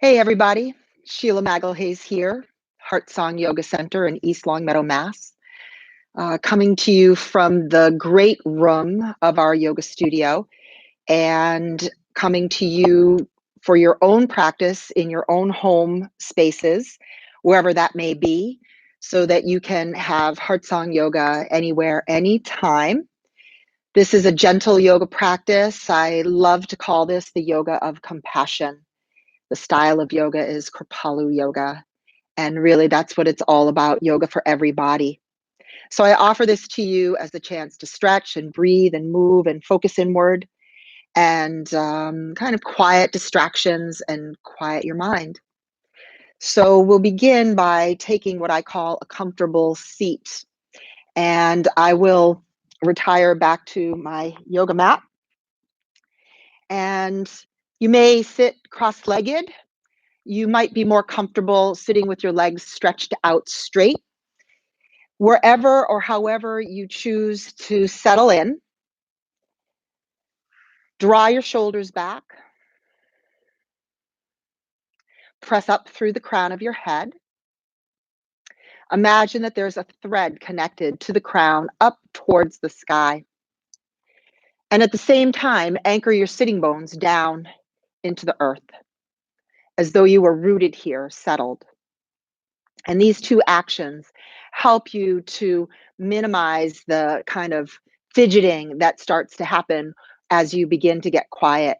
Hey everybody, Sheila Magalhaes here, Heartsong Yoga Center in East Longmeadow, Mass. Coming to you from the great room of our yoga studio and coming to you for your own practice in your own home spaces, wherever that may be, so that you can have Heartsong Yoga anywhere, anytime. This is a gentle yoga practice. I love to call this the yoga of compassion. The style of yoga is Kripalu Yoga. And really, that's what it's all about, yoga for everybody. So I offer this to you as a chance to stretch and breathe and move and focus inward and kind of quiet distractions and quiet your mind. So we'll begin by taking what I call a comfortable seat. And I will retire back to my yoga mat. And you may sit cross-legged. You might be more comfortable sitting with your legs stretched out straight. Wherever or however you choose to settle in, draw your shoulders back, press up through the crown of your head. Imagine that there's a thread connected to the crown up towards the sky. And at the same time, anchor your sitting bones down into the earth, as though you were rooted here, settled. And these two actions help you to minimize the kind of fidgeting that starts to happen as you begin to get quiet,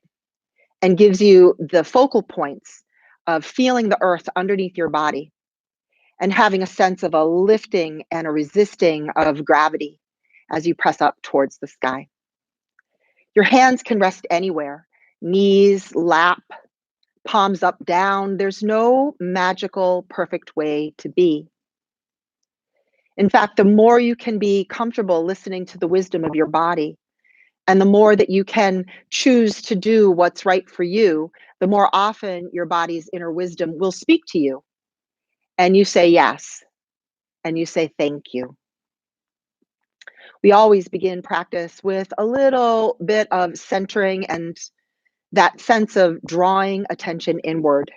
and gives you the focal points of feeling the earth underneath your body and having a sense of a lifting and a resisting of gravity as you press up towards the sky. Your hands can rest anywhere, knees, lap, palms up, down. There's no magical, perfect way to be. In fact, the more you can be comfortable listening to the wisdom of your body, and the more that you can choose to do what's right for you, the more often your body's inner wisdom will speak to you. And you say yes, and you say thank you. We always begin practice with a little bit of centering and that sense of drawing attention inward.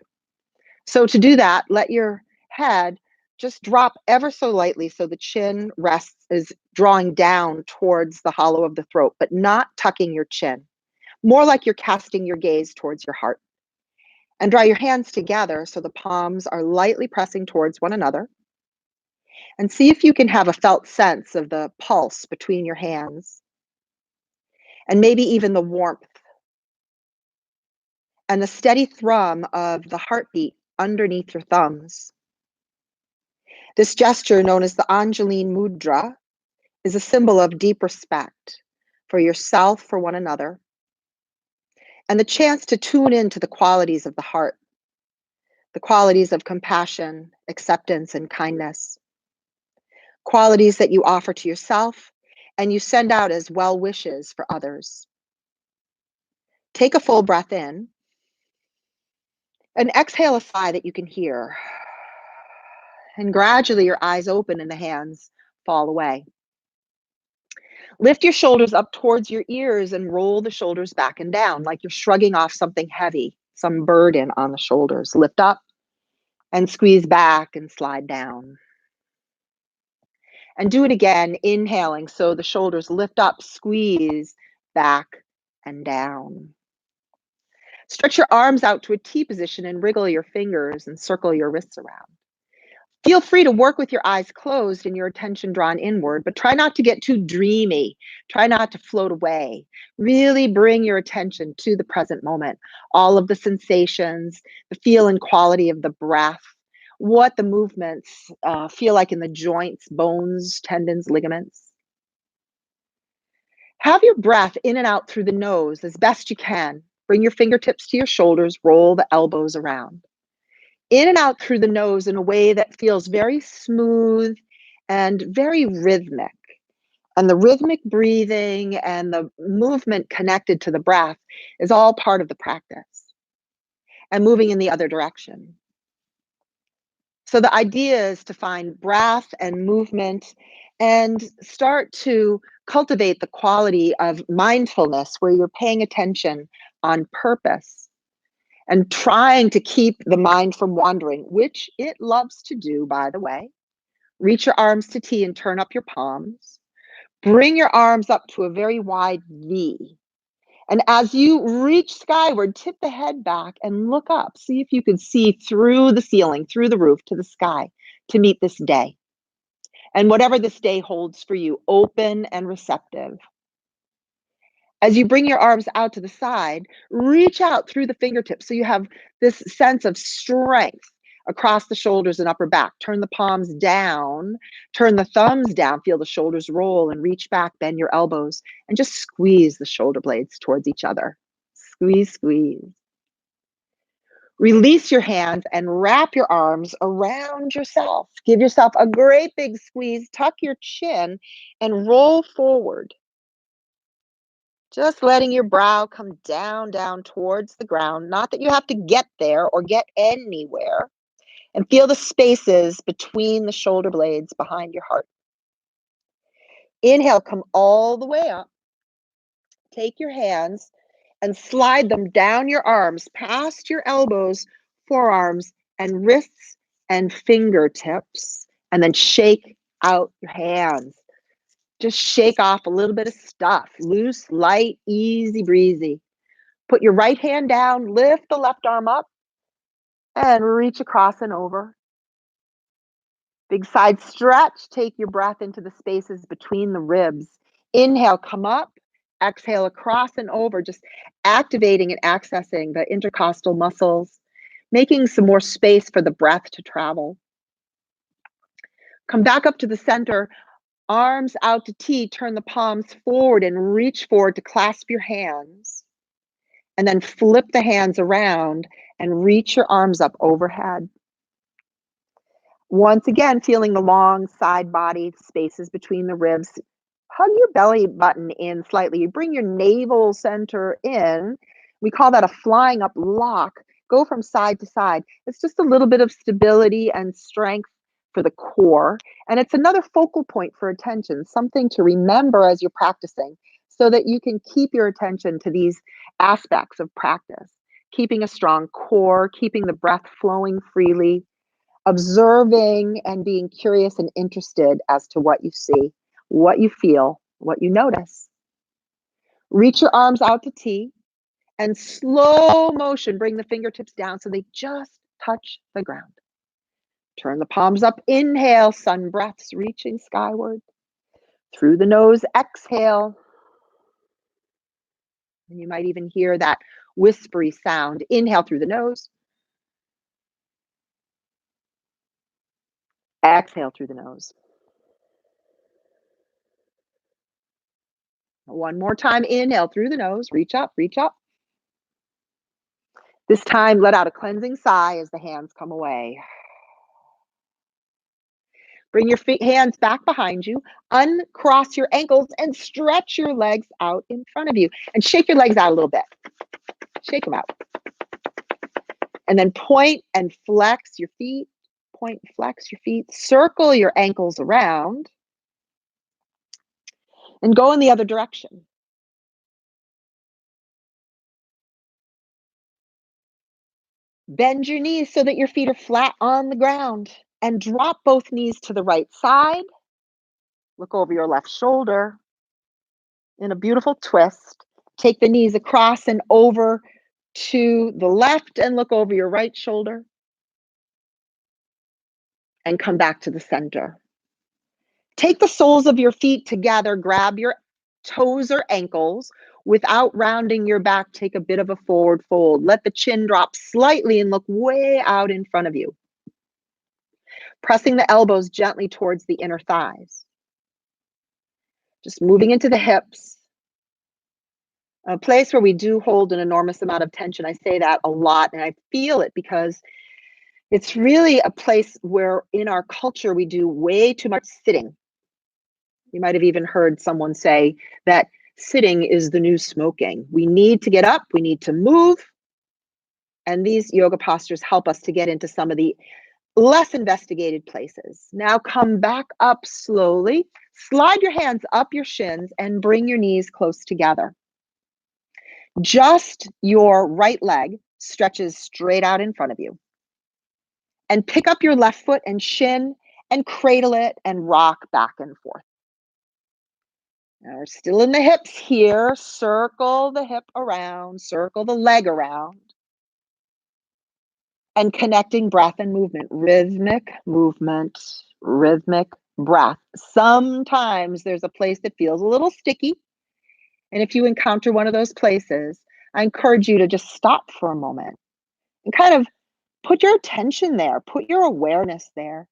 So to do that, let your head just drop ever so lightly so the chin is drawing down towards the hollow of the throat, but not tucking your chin. More like you're casting your gaze towards your heart. And draw your hands together so the palms are lightly pressing towards one another. And see if you can have a felt sense of the pulse between your hands. And maybe even the warmth and the steady thrum of the heartbeat underneath your thumbs. This gesture, known as the Angeline Mudra, is a symbol of deep respect for yourself, for one another, and the chance to tune into the qualities of the heart, the qualities of compassion, acceptance, and kindness, qualities that you offer to yourself and you send out as well wishes for others. Take a full breath in and exhale a sigh that you can hear. And gradually your eyes open and the hands fall away. Lift your shoulders up towards your ears and roll the shoulders back and down like you're shrugging off something heavy, some burden on the shoulders. Lift up and squeeze back and slide down. And do it again, inhaling so the shoulders lift up, squeeze back and down. Stretch your arms out to a T position and wriggle your fingers and circle your wrists around. Feel free to work with your eyes closed and your attention drawn inward, but try not to get too dreamy. Try not to float away. Really bring your attention to the present moment. All of the sensations, the feel and quality of the breath, what the movements feel like in the joints, bones, tendons, ligaments. Have your breath in and out through the nose as best you can. Bring your fingertips to your shoulders, roll the elbows around. In and out through the nose in a way that feels very smooth and very rhythmic. And the rhythmic breathing and the movement connected to the breath is all part of the practice. And moving in the other direction. So the idea is to find breath and movement and start to cultivate the quality of mindfulness where you're paying attention on purpose and trying to keep the mind from wandering, which it loves to do, by the way. Reach your arms to T and turn up your palms. Bring your arms up to a very wide V. And as you reach skyward, tip the head back and look up. See if you can see through the ceiling, through the roof to the sky to meet this day. And whatever this day holds for you, open and receptive. As you bring your arms out to the side, reach out through the fingertips so you have this sense of strength across the shoulders and upper back. Turn the palms down, turn the thumbs down, feel the shoulders roll and reach back, bend your elbows, and just squeeze the shoulder blades towards each other. Squeeze, squeeze. Release your hands and wrap your arms around yourself. Give yourself a great big squeeze, tuck your chin, and roll forward. Just letting your brow come down, down towards the ground. Not that you have to get there or get anywhere. And feel the spaces between the shoulder blades behind your heart. Inhale, come all the way up. Take your hands and slide them down your arms, past your elbows, forearms, and wrists and fingertips. And then shake out your hands. Just shake off a little bit of stuff. Loose, light, easy breezy. Put your right hand down, lift the left arm up, and reach across and over. Big side stretch. Take your breath into the spaces between the ribs. Inhale, come up. Exhale, across and over, just activating and accessing the intercostal muscles, making some more space for the breath to travel. Come back up to the center, arms out to T, turn the palms forward and reach forward to clasp your hands. And then flip the hands around and reach your arms up overhead. Once again, feeling the long side body spaces between the ribs. Hug your belly button in slightly. You bring your navel center in. We call that a flying up lock. Go from side to side. It's just a little bit of stability and strength for the core. And it's another focal point for attention, something to remember as you're practicing so that you can keep your attention to these aspects of practice. Keeping a strong core, keeping the breath flowing freely, observing and being curious and interested as to what you see, what you feel, what you notice. Reach your arms out to T and slow motion, bring the fingertips down so they just touch the ground. Turn the palms up, inhale, sun breaths reaching skyward. Through the nose, exhale. And you might even hear that whispery sound. Inhale through the nose. Exhale through the nose. One more time, inhale through the nose, reach up, reach up. This time, let out a cleansing sigh as the hands come away. Bring your hands back behind you, uncross your ankles, and stretch your legs out in front of you. And shake your legs out a little bit. Shake them out. And then point and flex your feet. Point and flex your feet. Circle your ankles around. And go in the other direction. Bend your knees so that your feet are flat on the ground. And drop both knees to the right side. Look over your left shoulder in a beautiful twist. Take the knees across and over to the left and look over your right shoulder. And come back to the center. Take the soles of your feet together. Grab your toes or ankles. Without rounding your back, take a bit of a forward fold. Let the chin drop slightly and look way out in front of you. Pressing the elbows gently towards the inner thighs. Just moving into the hips. A place where we do hold an enormous amount of tension. I say that a lot and I feel it because it's really a place where in our culture we do way too much sitting. You might have even heard someone say that sitting is the new smoking. We need to get up, we need to move. And these yoga postures help us to get into some of the less investigated places. Now come back up slowly. Slide your hands up your shins and bring your knees close together. Just your right leg stretches straight out in front of you. And pick up your left foot and shin and cradle it and rock back and forth. Now we're still in the hips here. Circle the hip around, circle the leg around. And connecting breath and movement, rhythmic movement, rhythmic breath. Sometimes there's a place that feels a little sticky. And if you encounter one of those places, I encourage you to just stop for a moment and kind of put your attention there, put your awareness there.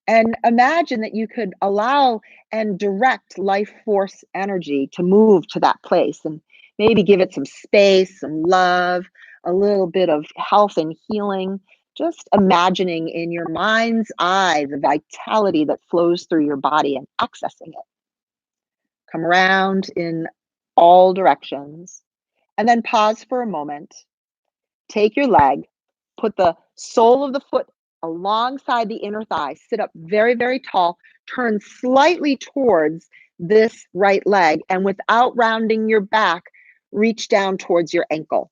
And imagine that you could allow and direct life force energy to move to that place and maybe give it some space, some love, a little bit of health and healing. Just imagining in your mind's eye the vitality that flows through your body and accessing it. Come around in all directions and then pause for a moment. Take your leg, put the sole of the foot alongside the inner thigh, sit up very, very tall, turn slightly towards this right leg, and without rounding your back, reach down towards your ankle.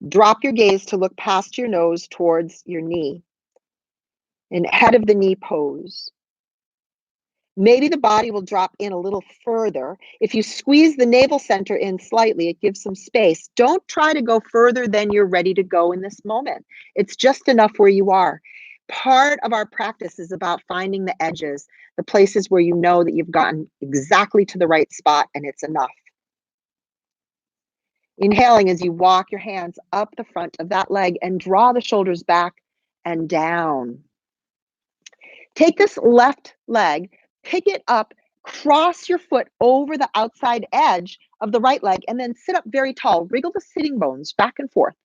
Drop your gaze to look past your nose towards your knee, in head of the knee pose. Maybe the body will drop in a little further. If you squeeze the navel center in slightly, it gives some space. Don't try to go further than you're ready to go in this moment. It's just enough where you are. Part of our practice is about finding the edges, the places where you know that you've gotten exactly to the right spot and it's enough. Inhaling as you walk your hands up the front of that leg and draw the shoulders back and down. Take this left leg, pick it up, cross your foot over the outside edge of the right leg, and then sit up very tall. Wriggle the sitting bones back and forth.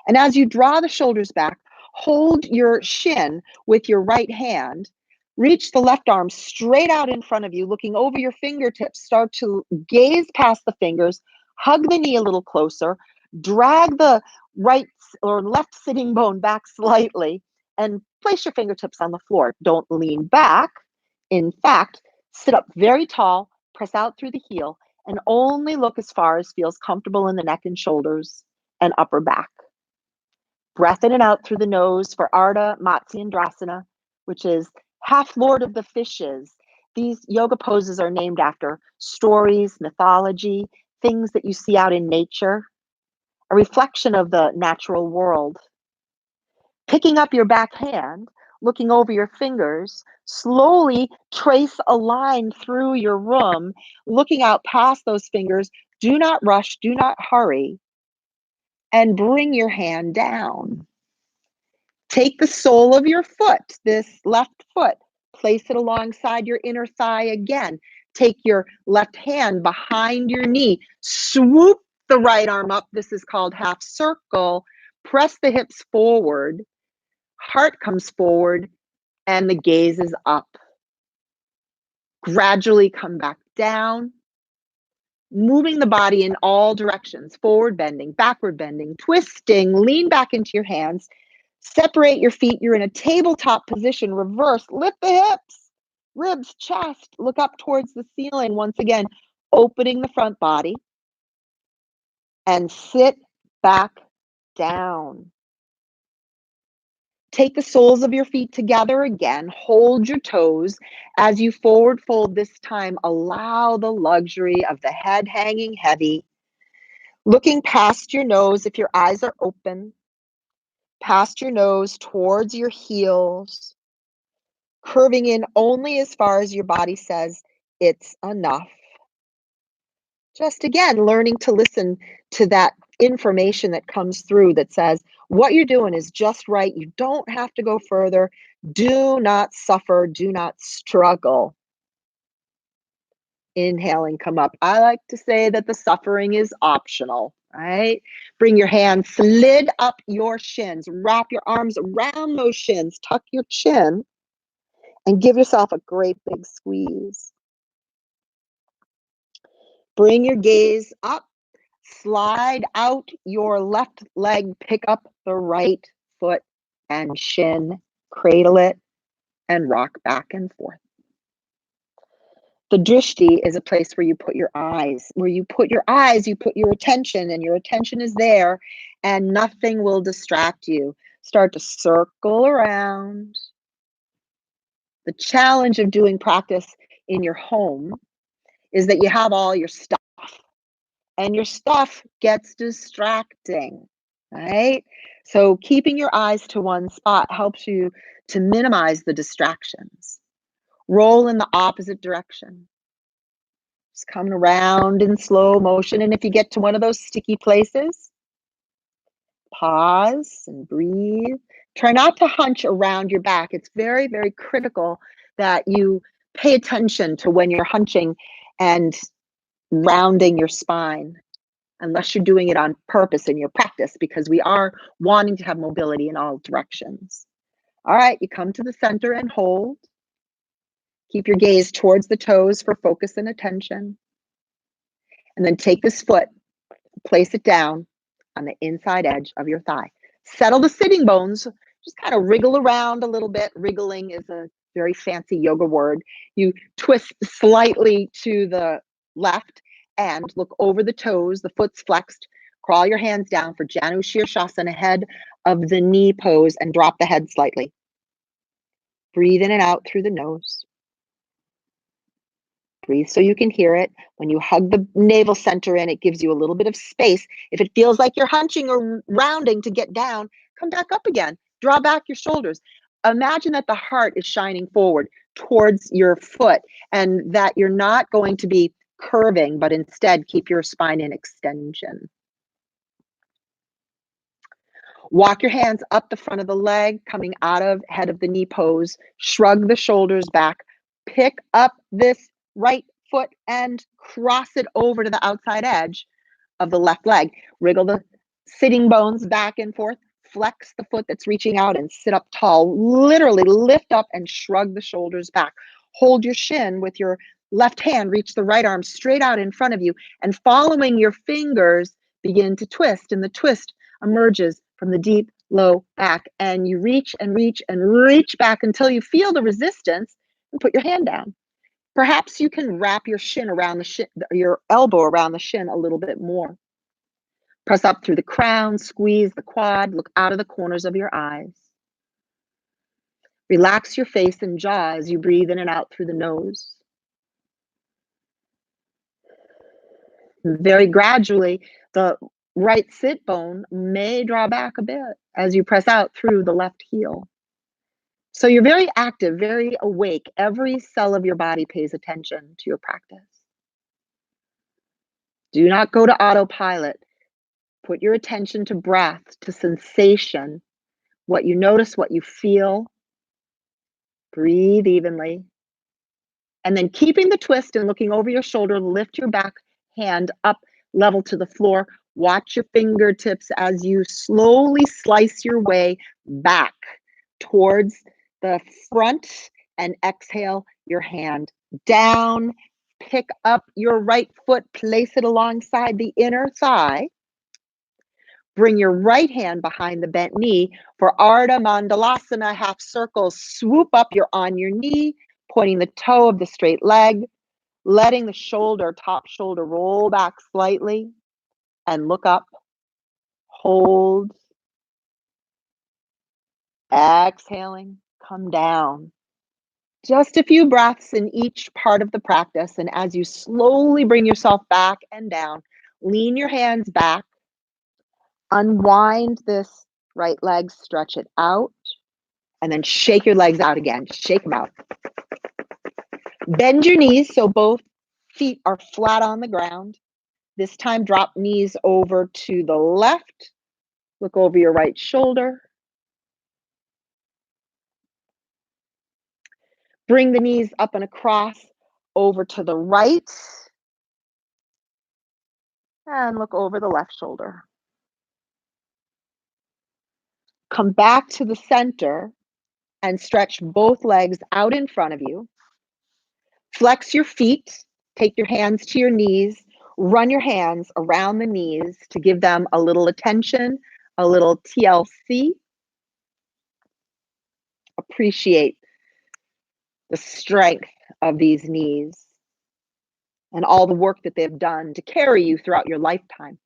And as you draw the shoulders back, hold your shin with your right hand. Reach the left arm straight out in front of you, looking over your fingertips. Start to gaze past the fingers. Hug the knee a little closer. Drag the right or left sitting bone back slightly and place your fingertips on the floor. Don't lean back. In fact, sit up very tall, press out through the heel, and only look as far as feels comfortable in the neck and shoulders and upper back. Breath in and out through the nose for Ardha Matsyendrasana, which is half Lord of the Fishes. These yoga poses are named after stories, mythology, things that you see out in nature, a reflection of the natural world. Picking up your back hand, looking over your fingers, slowly trace a line through your room, looking out past those fingers. Do not rush, do not hurry, and bring your hand down. Take the sole of your foot, this left foot, place it alongside your inner thigh again. Take your left hand behind your knee, swoop the right arm up. This is called half circle. Press the hips forward, heart comes forward, and the gaze is up. Gradually come back down, moving the body in all directions, forward bending, backward bending, twisting, lean back into your hands. Separate your feet. You're in a tabletop position. Reverse. Lift the hips, ribs, chest. Look up towards the ceiling. Once again, opening the front body. And sit back down. Take the soles of your feet together again. Hold your toes. As you forward fold this time, allow the luxury of the head hanging heavy. Looking past your nose if your eyes are open. Past your nose towards your heels, curving in only as far as your body says it's enough. Just again, learning to listen to that information that comes through that says what you're doing is just right. You don't have to go further. Do not suffer. Do not struggle. Inhaling, come up. I like to say that the suffering is optional, right? Bring your hands, slid up your shins, wrap your arms around those shins, tuck your chin, and give yourself a great big squeeze. Bring your gaze up, slide out your left leg, pick up the right foot and shin, cradle it, and rock back and forth. The drishti is a place where you put your eyes. Where you put your eyes, you put your attention, and your attention is there, and nothing will distract you. Start to circle around. The challenge of doing practice in your home is that you have all your stuff, and your stuff gets distracting, right? So keeping your eyes to one spot helps you to minimize the distractions. Roll in the opposite direction. Just coming around in slow motion. And if you get to one of those sticky places, pause and breathe. Try not to hunch around your back. It's very, very critical that you pay attention to when you're hunching and rounding your spine, unless you're doing it on purpose in your practice, because we are wanting to have mobility in all directions. All right, you come to the center and hold. Keep your gaze towards the toes for focus and attention. And then take this foot, place it down on the inside edge of your thigh. Settle the sitting bones, just kind of wriggle around a little bit. Wriggling is a very fancy yoga word. You twist slightly to the left and look over the toes, the foot's flexed. Crawl your hands down for Janu Shirshasana ahead of the knee pose and drop the head slightly. Breathe in and out through the nose. Breathe so you can hear it. When you hug the navel center in, it gives you a little bit of space. If it feels like you're hunching or rounding to get down, come back up again. Draw back your shoulders. Imagine that the heart is shining forward towards your foot and that you're not going to be curving, but instead keep your spine in extension. Walk your hands up the front of the leg, coming out of head of the knee pose. Shrug the shoulders back. Pick up this right foot and cross it over to the outside edge of the left leg. Wriggle the sitting bones back and forth. Flex the foot that's reaching out and sit up tall. Literally lift up and shrug the shoulders back. Hold your shin with your left hand. Reach the right arm straight out in front of you. And following your fingers, begin to twist. And the twist emerges from the deep, low back. And you reach and reach and reach back until you feel the resistance and put your hand down. Perhaps you can wrap your shin around the shin, your elbow around the shin a little bit more. Press up through the crown, squeeze the quad, look out of the corners of your eyes. Relax your face and jaw as you breathe in and out through the nose. Very gradually, the right sit bone may draw back a bit as you press out through the left heel. So you're very active, very awake. Every cell of your body pays attention to your practice. Do not go to autopilot. Put your attention to breath, to sensation, what you notice, what you feel. Breathe evenly. And then keeping the twist and looking over your shoulder, lift your back hand up level to the floor. Watch your fingertips as you slowly slice your way back towards the front and exhale your hand down. Pick up your right foot, place it alongside the inner thigh. Bring your right hand behind the bent knee for Ardha Mandalasana, half circle. Swoop up, you're on your knee, pointing the toe of the straight leg, letting the shoulder, top shoulder roll back slightly and look up. Hold. Exhaling, come down. Just a few breaths in each part of the practice. And as you slowly bring yourself back and down, lean your hands back. Unwind this right leg, stretch it out, and then shake your legs out again. Shake them out. Bend your knees so both feet are flat on the ground. This time, drop knees over to the left. Look over your right shoulder. Bring the knees up and across over to the right. And look over the left shoulder. Come back to the center and stretch both legs out in front of you. Flex your feet, take your hands to your knees, run your hands around the knees to give them a little attention, a little TLC. Appreciate the strength of these knees. and all the work that they've done to carry you throughout your lifetime.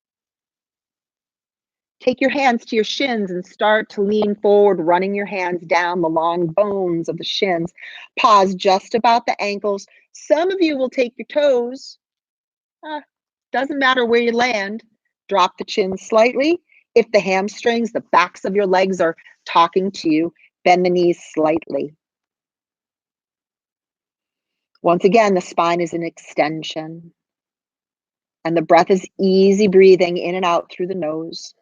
Take your hands to your shins and start to lean forward, running your hands down the long bones of the shins. Pause just about the ankles. Some of you will take your toes. Doesn't matter where you land. Drop the chin slightly. If the hamstrings, the backs of your legs are talking to you, bend the knees slightly. Once again, the spine is an extension. And the breath is easy breathing in and out through the nose.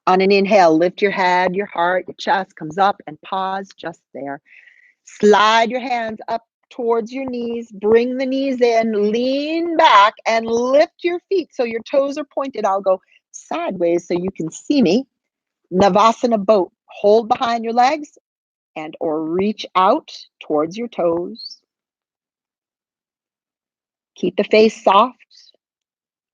On an inhale, lift your head, your heart, your chest comes up, and pause just there. Slide your hands up towards your knees. Bring the knees in, lean back, and lift your feet so your toes are pointed. I'll go sideways so you can see me. Navasana boat. Hold behind your legs and or reach out towards your toes. Keep the face soft.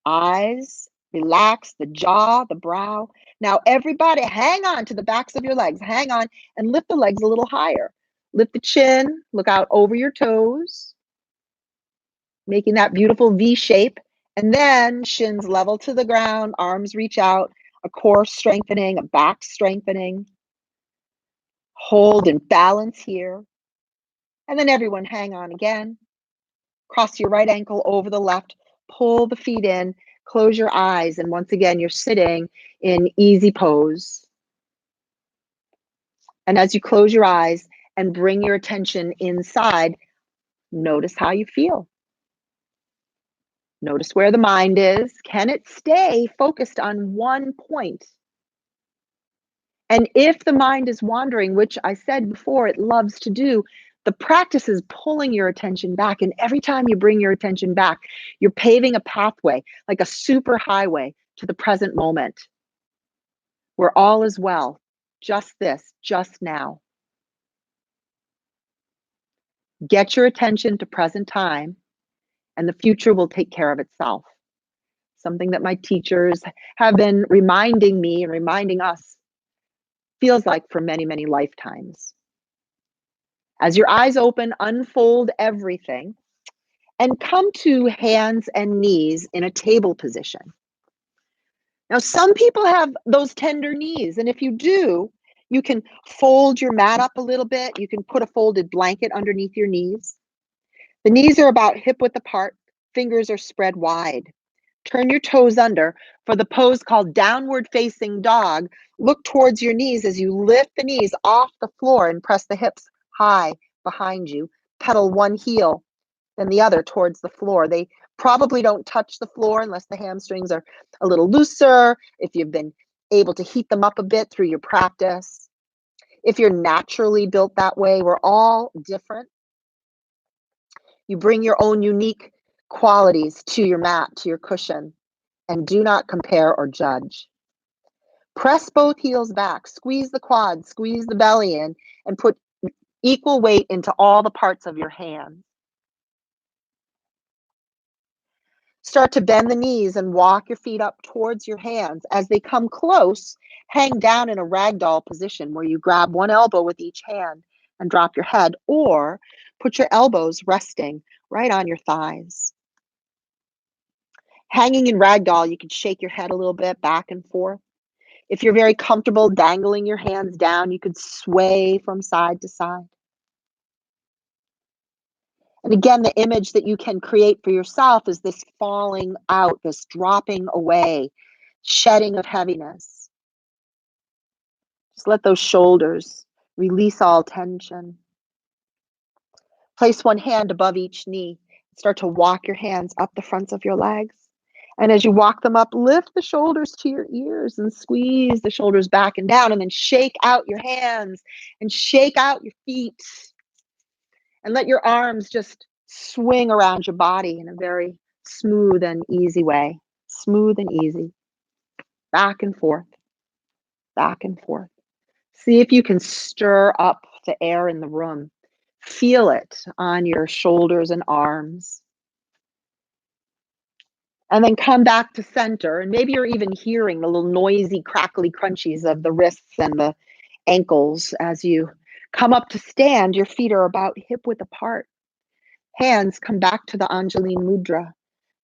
Eyes, relax the jaw, the brow. Now everybody hang on to the backs of your legs. Hang on and lift the legs a little higher. Lift the chin, look out over your toes, making that beautiful V shape. And then shins level to the ground, arms reach out, a core strengthening, a back strengthening. Hold and balance here. And then everyone hang on again. Cross your right ankle over the left, pull the feet in, close your eyes, and once again, you're sitting in easy pose. And as you close your eyes and bring your attention inside, notice how you feel. Notice where the mind is. Can it stay focused on one point? And if the mind is wandering, which I said before, it loves to do, the practice is pulling your attention back. And every time you bring your attention back, you're paving a pathway, like a super highway to the present moment, where all is well. Just this, just now. Get your attention to present time, and the future will take care of itself. Something that my teachers have been reminding me and reminding us feels like for many, many lifetimes. As your eyes open, unfold everything and come to hands and knees in a table position. Now, some people have those tender knees, and if you do, you can fold your mat up a little bit. You can put a folded blanket underneath your knees. The knees are about hip width apart, fingers are spread wide. Turn your toes under for the pose called downward facing dog. Look towards your knees as you lift the knees off the floor and press the hips high behind you. Pedal one heel, then the other towards the floor. They probably don't touch the floor unless the hamstrings are a little looser, if you've been able to heat them up a bit through your practice. If you're naturally built that way, we're all different. You bring your own unique qualities to your mat, to your cushion, and do not compare or judge. Press both heels back, squeeze the quads, squeeze the belly in, and put equal weight into all the parts of your hands. Start to bend the knees and walk your feet up towards your hands. As they come close, hang down in a ragdoll position where you grab one elbow with each hand and drop your head, or put your elbows resting right on your thighs. Hanging in ragdoll, you can shake your head a little bit back and forth. If you're very comfortable dangling your hands down, you could sway from side to side. And again, the image that you can create for yourself is this falling out, this dropping away, shedding of heaviness. Just let those shoulders release all tension. Place one hand above each knee. Start to walk your hands up the fronts of your legs. And as you walk them up, lift the shoulders to your ears and squeeze the shoulders back and down, and then shake out your hands and shake out your feet. And let your arms just swing around your body in a very smooth and easy way. Smooth and easy. Back and forth. Back and forth. See if you can stir up the air in the room. Feel it on your shoulders and arms. And then come back to center. And maybe you're even hearing the little noisy, crackly crunchies of the wrists and the ankles as you Come up to stand. Your feet are about hip width apart. Hands come back to the Angeline Mudra.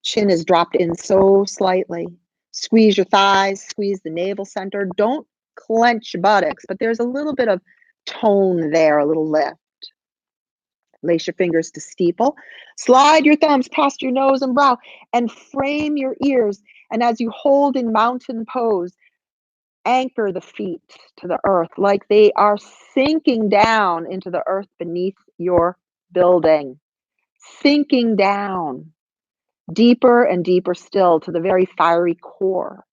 Chin is dropped in so slightly. Squeeze your thighs, squeeze the navel center. Don't clench your buttocks, but there's a little bit of tone there, a little lift. Lace your fingers to steeple. Slide your thumbs past your nose and brow and frame your ears. And as you hold in mountain pose, anchor the feet to the earth like they are sinking down into the earth beneath your building. Sinking down deeper and deeper still to the very fiery core,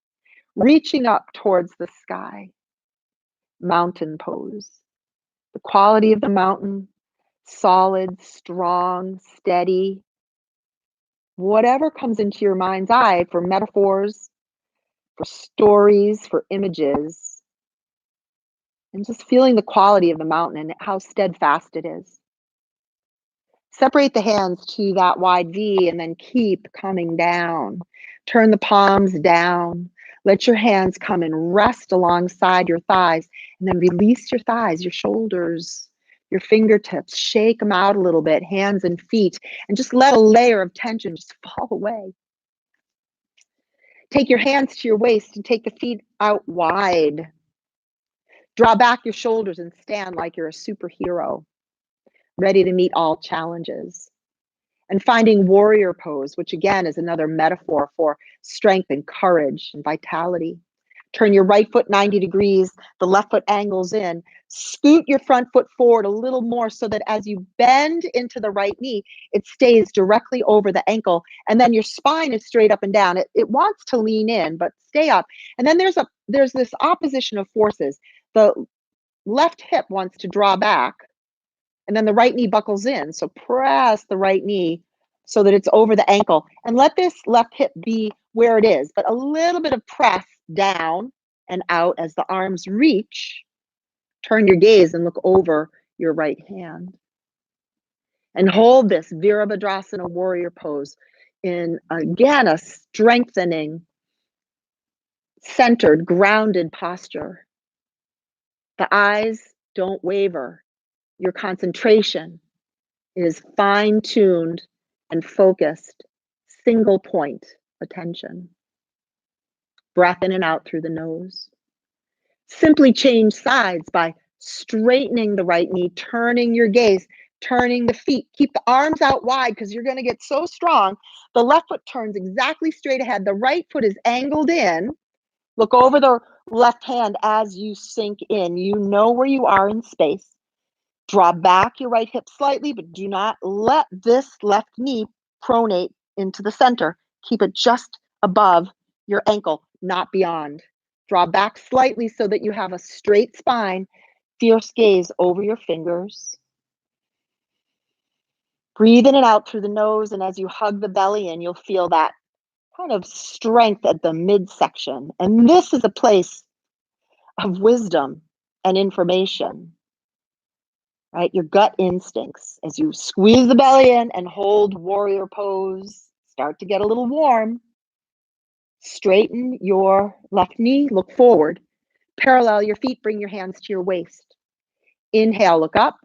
reaching up towards the sky. Mountain pose. The quality of the mountain, solid, strong, steady. Whatever comes into your mind's eye for metaphors, for stories, for images, and just feeling the quality of the mountain and how steadfast it is. Separate the hands to that wide V and then keep coming down. Turn the palms down. Let your hands come and rest alongside your thighs, and then release your thighs, your shoulders, your fingertips. Shake them out a little bit, hands and feet, and just let a layer of tension just fall away. Take your hands to your waist and take the feet out wide. Draw back your shoulders and stand like you're a superhero, ready to meet all challenges. And finding warrior pose, which again is another metaphor for strength and courage and vitality. Turn your right foot 90 degrees, the left foot angles in. Scoot your front foot forward a little more so that as you bend into the right knee, it stays directly over the ankle. And then your spine is straight up and down. It wants to lean in, but stay up. And then there's this opposition of forces. The left hip wants to draw back, and then the right knee buckles in. So press the right knee so that it's over the ankle. And let this left hip be where it is, but a little bit of press down and out as the arms reach. Turn your gaze and look over your right hand. And hold this Virabhadrasana warrior pose in, again, a strengthening, centered, grounded posture. The eyes don't waver. Your concentration is fine-tuned and focused, single point attention. Breath in and out through the nose. Simply change sides by straightening the right knee, turning your gaze, turning the feet. Keep the arms out wide because you're going to get so strong. The left foot turns exactly straight ahead. The right foot is angled in. Look over the left hand as you sink in. You know where you are in space. Draw back your right hip slightly, but do not let this left knee pronate into the center. Keep it just above your ankle, not beyond. Draw back slightly so that you have a straight spine. Fierce gaze over your fingers. Breathe in and out through the nose, and as you hug the belly in, you'll feel that kind of strength at the midsection. And this is a place of wisdom and information. Right? Your gut instincts. As you squeeze the belly in and hold warrior pose, start to get a little warm. Straighten your left knee, look forward. Parallel your feet, bring your hands to your waist. Inhale, look up.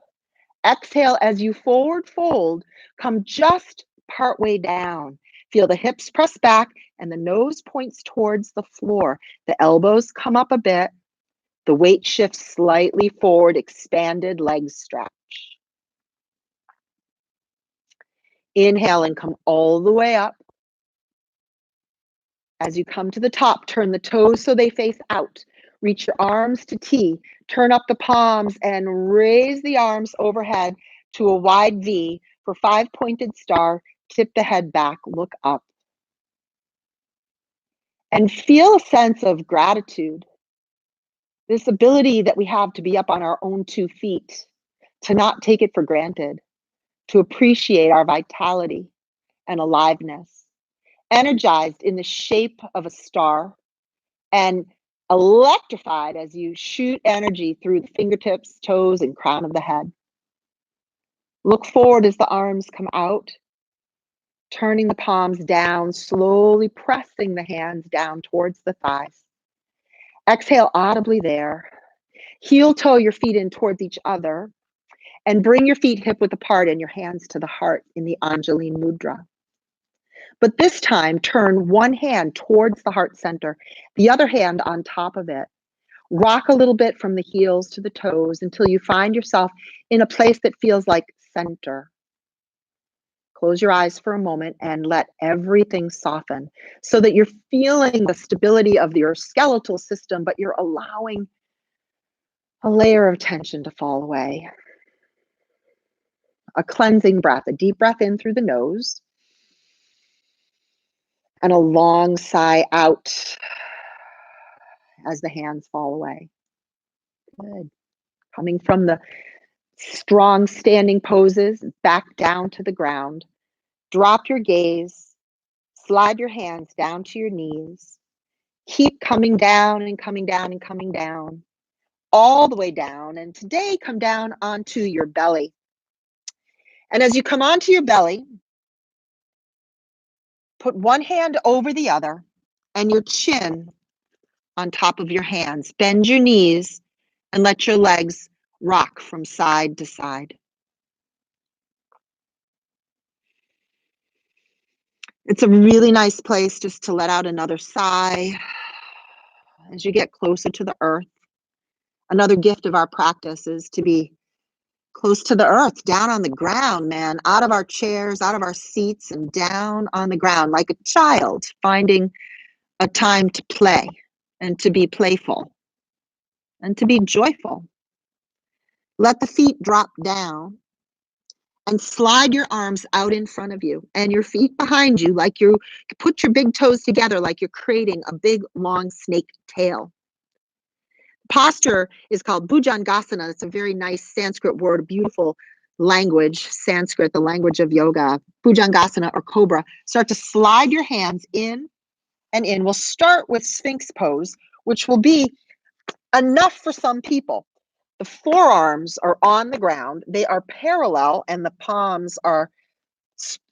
Exhale, as you forward fold, come just partway down. Feel the hips press back and the nose points towards the floor. The elbows come up a bit. The weight shifts slightly forward, expanded legs stretch. Inhale and come all the way up. As you come to the top, turn the toes so they face out. Reach your arms to T. Turn up the palms and raise the arms overhead to a wide V for 5-pointed star. Tip the head back, look up. And feel a sense of gratitude. This ability that we have to be up on our own 2 feet, to not take it for granted, to appreciate our vitality and aliveness, energized in the shape of a star and electrified as you shoot energy through the fingertips, toes, and crown of the head. Look forward as the arms come out, turning the palms down, slowly pressing the hands down towards the thighs. Exhale audibly there. Heel toe your feet in towards each other. And bring your feet hip width apart and your hands to the heart in the Angeline Mudra. But this time, turn one hand towards the heart center, the other hand on top of it. Rock a little bit from the heels to the toes until you find yourself in a place that feels like center. Close your eyes for a moment and let everything soften so that you're feeling the stability of your skeletal system, but you're allowing a layer of tension to fall away. A cleansing breath, a deep breath in through the nose, and a long sigh out as the hands fall away. Good. Coming from the strong standing poses back down to the ground. Drop your gaze, slide your hands down to your knees. Keep coming down and coming down and coming down, all the way down. And today, come down onto your belly. And as you come onto your belly, put one hand over the other and your chin on top of your hands. Bend your knees and let your legs rock from side to side. It's a really nice place just to let out another sigh as you get closer to the earth. Another gift of our practice is to be close to the earth, down on the ground, man, out of our chairs, out of our seats, and down on the ground like a child finding a time to play and to be playful and to be joyful. Let the feet drop down and slide your arms out in front of you and your feet behind you, like you put your big toes together like you're creating a big long snake tail. Posture is called Bhujangasana. It's a very nice Sanskrit word, beautiful language, Sanskrit, the language of yoga. Bhujangasana or cobra. Start to slide your hands in and in. We'll start with Sphinx pose, which will be enough for some people. The forearms are on the ground. They are parallel and the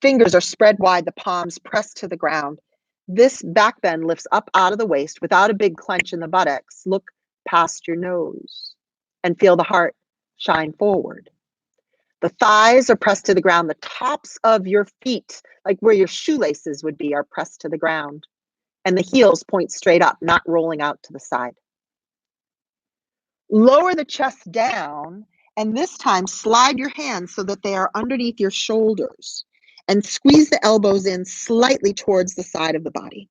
fingers are spread wide, the palms pressed to the ground. This back bend lifts up out of the waist without a big clench in the buttocks. Look past your nose and feel the heart shine forward. The thighs are pressed to the ground. The tops of your feet, like where your shoelaces would be, are pressed to the ground. And the heels point straight up, not rolling out to the side. Lower the chest down, and this time slide your hands so that they are underneath your shoulders. And squeeze the elbows in slightly towards the side of the body.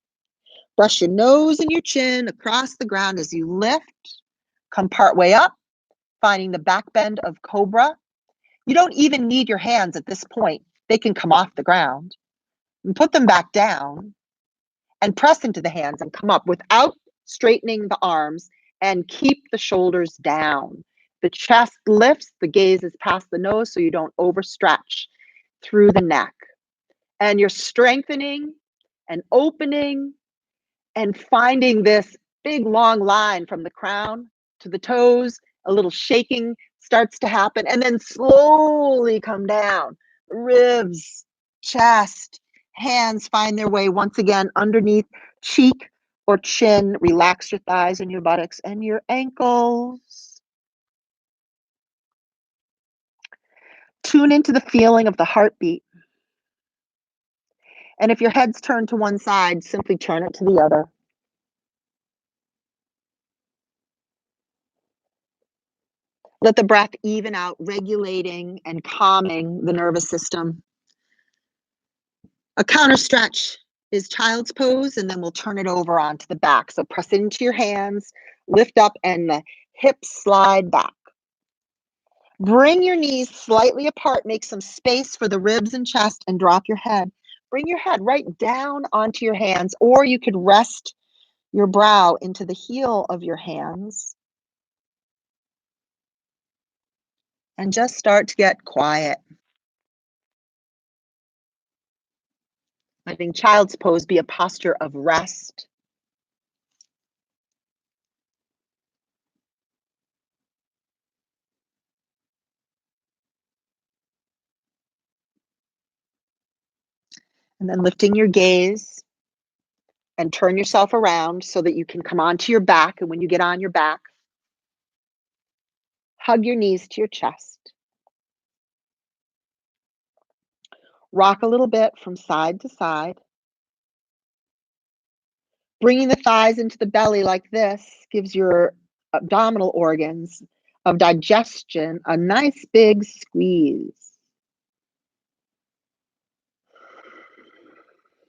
Brush your nose and your chin across the ground as you lift. Come part way up, finding the back bend of cobra. You don't even need your hands at this point. They can come off the ground. And put them back down and press into the hands and come up without straightening the arms and keep the shoulders down. The chest lifts, the gaze is past the nose so you don't overstretch through the neck. And you're strengthening and opening and finding this big long line from the crown to the toes. A little shaking starts to happen and then slowly come down. Ribs, chest, hands find their way once again underneath cheek or chin. Relax your thighs and your buttocks and your ankles. Tune into the feeling of the heartbeat. And if your head's turned to one side, simply turn it to the other. Let the breath even out, regulating and calming the nervous system. A counter stretch is child's pose, and then we'll turn it over onto the back. So press into your hands, lift up, and the hips slide back. Bring your knees slightly apart, make some space for the ribs and chest, and drop your head. Bring your head right down onto your hands, or you could rest your brow into the heel of your hands. And just start to get quiet. Letting child's pose be a posture of rest. And then lifting your gaze and turn yourself around so that you can come onto your back. And when you get on your back, hug your knees to your chest. Rock a little bit from side to side. Bringing the thighs into the belly like this gives your abdominal organs of digestion a nice big squeeze.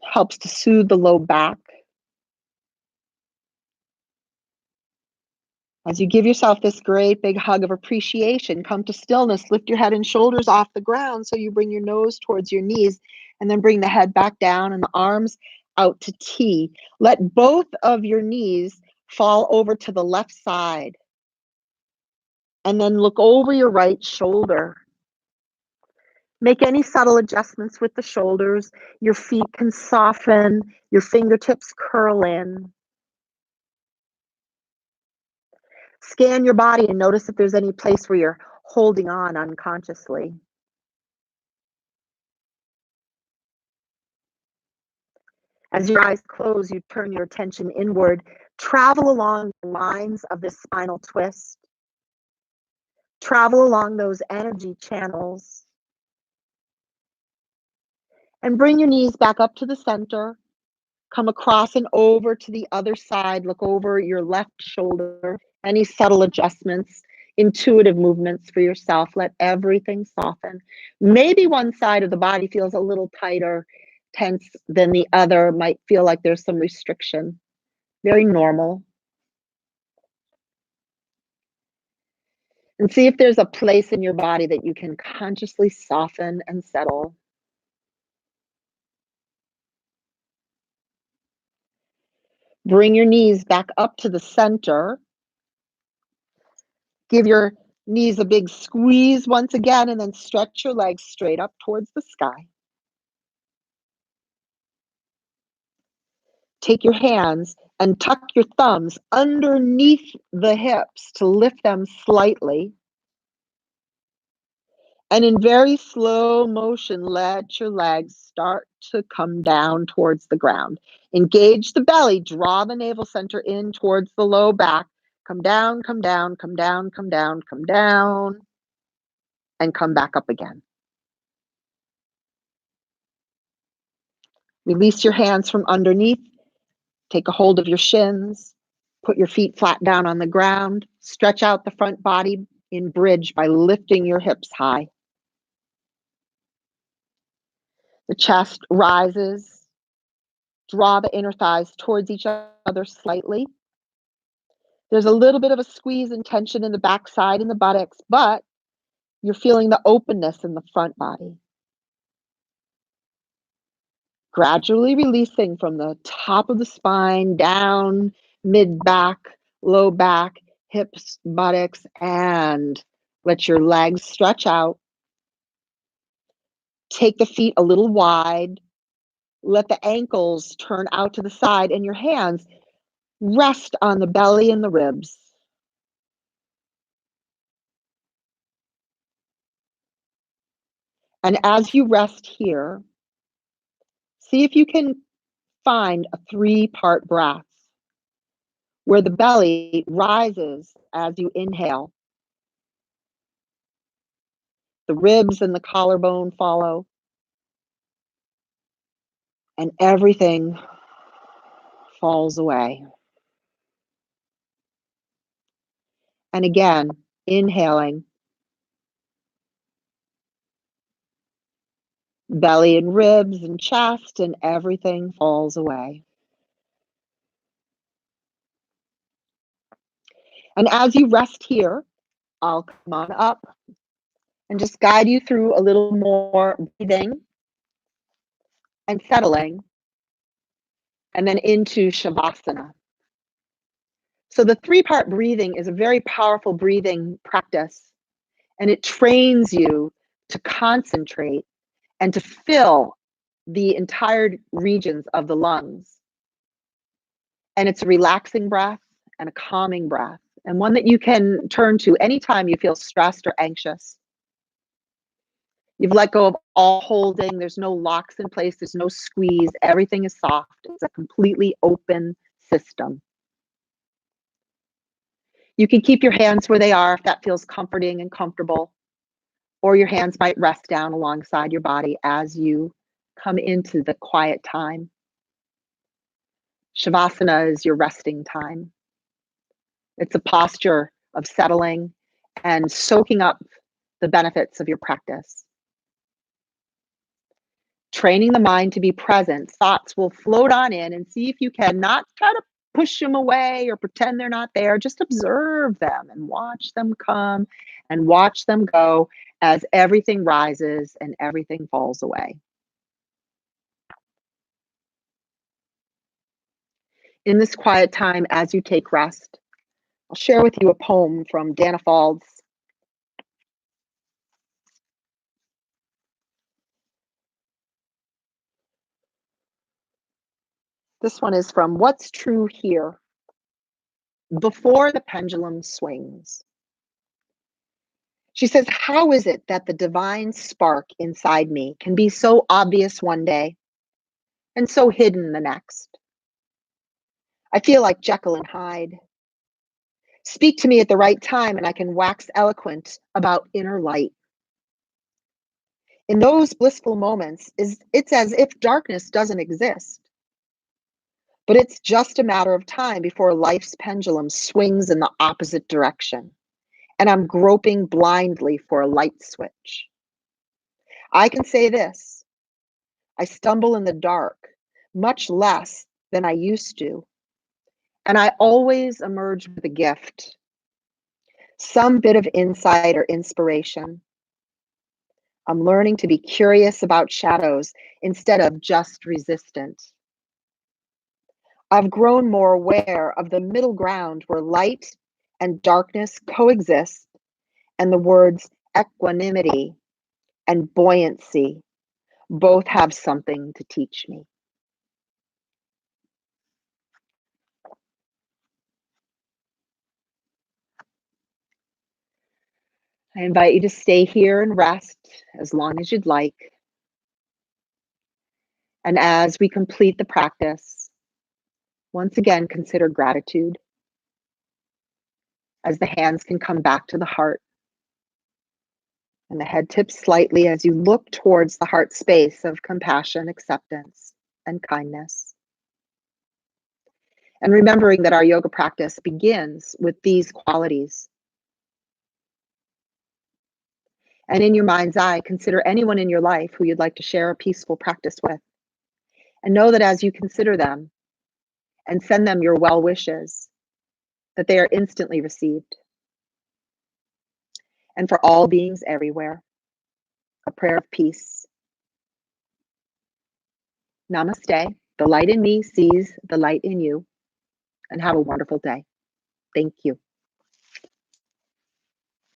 Helps to soothe the low back. As you give yourself this great big hug of appreciation, come to stillness. Lift your head and shoulders off the ground so you bring your nose towards your knees, and then bring the head back down and the arms out to T. Let both of your knees fall over to the left side, and then look over your right shoulder. Make any subtle adjustments with the shoulders. Your feet can soften, your fingertips curl in. Scan your body and notice if there's any place where you're holding on unconsciously. As your eyes close, you turn your attention inward. Travel along the lines of this spinal twist. Travel along those energy channels. And bring your knees back up to the center. Come across and over to the other side. Look over your left shoulder. Any subtle adjustments, intuitive movements for yourself. Let everything soften. Maybe one side of the body feels a little tighter, tense than the other. Might feel like there's some restriction. Very normal. And see if there's a place in your body that you can consciously soften and settle. Bring your knees back up to the center. Give your knees a big squeeze once again, and then stretch your legs straight up towards the sky. Take your hands and tuck your thumbs underneath the hips to lift them slightly. And in very slow motion, let your legs start to come down towards the ground. Engage the belly, draw the navel center in towards the low back. Come down, come down, come down, come down, come down, and come back up again. Release your hands from underneath. Take a hold of your shins. Put your feet flat down on the ground. Stretch out the front body in bridge by lifting your hips high. The chest rises. Draw the inner thighs towards each other slightly. There's a little bit of a squeeze and tension in the backside and the buttocks, but you're feeling the openness in the front body. Gradually releasing from the top of the spine, down, mid-back, low back, hips, buttocks, and let your legs stretch out. Take the feet a little wide. Let the ankles turn out to the side, and your hands rest on the belly and the ribs. And as you rest here, see if you can find a 3-part breath where the belly rises as you inhale. The ribs and the collarbone follow, and everything falls away. And again, inhaling, belly and ribs and chest, and everything falls away. And as you rest here, I'll come on up and just guide you through a little more breathing and settling, and then into Shavasana. So the 3-part breathing is a very powerful breathing practice, and it trains you to concentrate and to fill the entire regions of the lungs. And it's a relaxing breath and a calming breath, and one that you can turn to anytime you feel stressed or anxious. You've let go of all holding. There's no locks in place. There's no squeeze. Everything is soft. It's a completely open system. You can keep your hands where they are if that feels comforting and comfortable. or your hands might rest down alongside your body as you come into the quiet time. Shavasana is your resting time. It's a posture of settling and soaking up the benefits of your practice. Training the mind to be present, thoughts will float on in, and see if you can not try to push them away or pretend they're not there. Just observe them and watch them come and watch them go as everything rises and everything falls away. In this quiet time, as you take rest, I'll share with you a poem from Dana Faulds. This one is from What's True Here. Before the pendulum swings. She says, how is it that the divine spark inside me can be so obvious one day and so hidden the next? I feel like Jekyll and Hyde. Speak to me at the right time and I can wax eloquent about inner light. In those blissful moments, it's as if darkness doesn't exist. But it's just a matter of time before life's pendulum swings in the opposite direction, and I'm groping blindly for a light switch. I can say this: I stumble in the dark much less than I used to, and I always emerge with a gift, some bit of insight or inspiration. I'm learning to be curious about shadows instead of just resistant. I've grown more aware of the middle ground where light and darkness coexist, and the words equanimity and buoyancy both have something to teach me. I invite you to stay here and rest as long as you'd like. And as we complete the practice, once again, consider gratitude as the hands can come back to the heart and the head tips slightly as you look towards the heart space of compassion, acceptance, and kindness. And remembering that our yoga practice begins with these qualities. And in your mind's eye, consider anyone in your life who you'd like to share a peaceful practice with. And know that as you consider them and send them your well wishes, that they are instantly received. And for all beings everywhere, a prayer of peace. Namaste. The light in me sees the light in you. And have a wonderful day. Thank you.